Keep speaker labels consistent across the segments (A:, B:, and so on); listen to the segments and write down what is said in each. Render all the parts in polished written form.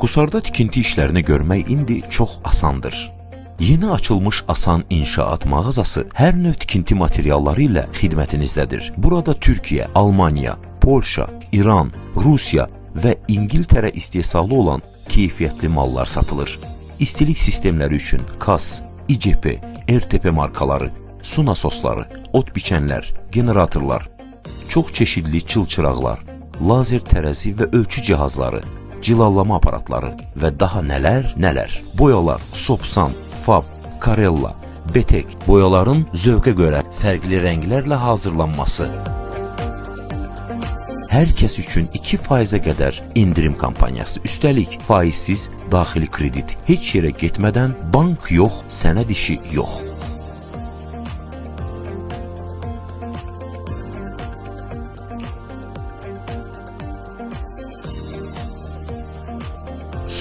A: Qusarda tikinti işlərini görmək indi çox asandır. Yeni açılmış Asan İnşaat mağazası hər növ tikinti materialları ilə xidmətinizdədir. Burada Türkiyə, Almaniya, Polşa, İran, Rusiya və İngiltərə istehsalı olan keyfiyyətli mallar satılır. İstilik sistemləri üçün KAS, İCP, RTP markaları, su nasosları, ot biçənlər, generatorlar, çox çeşidli çılçıraqlar, lazer tərəzi və ölçü cihazları, cilallama aparatları və daha nələr. Boyalar, Sopsan, Fab, Karella, Betek boyaların zövqə görə fərqli rənglərlə hazırlanması. Hər kəs üçün 2%-ə qədər indirim kampaniyası. Üstəlik, faizsiz daxili kredit. Heç yerə getmədən bank yox, sənəd işi yox.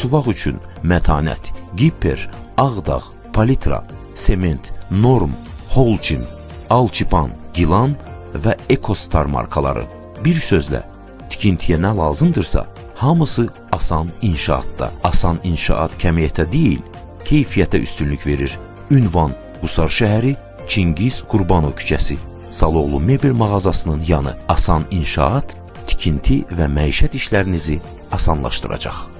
A: Suvaq üçün Mətanət, Gipper, Ağdağ, Palitra, Sement, Norm, Holcim, Alçipan, Gilan və Ekostar markaları. Bir sözlə, tikintiyə nə lazımdırsa, hamısı Asan İnşaatda. Asan İnşaat kəmiyyətə deyil, keyfiyyətə üstünlük verir. Ünvan, Qusar şəhəri, Çingiz Qurbanov küçəsi. Saloğlu mebel mağazasının yanı. Asan İnşaat tikinti və məişət işlərinizi asanlaşdıracaq.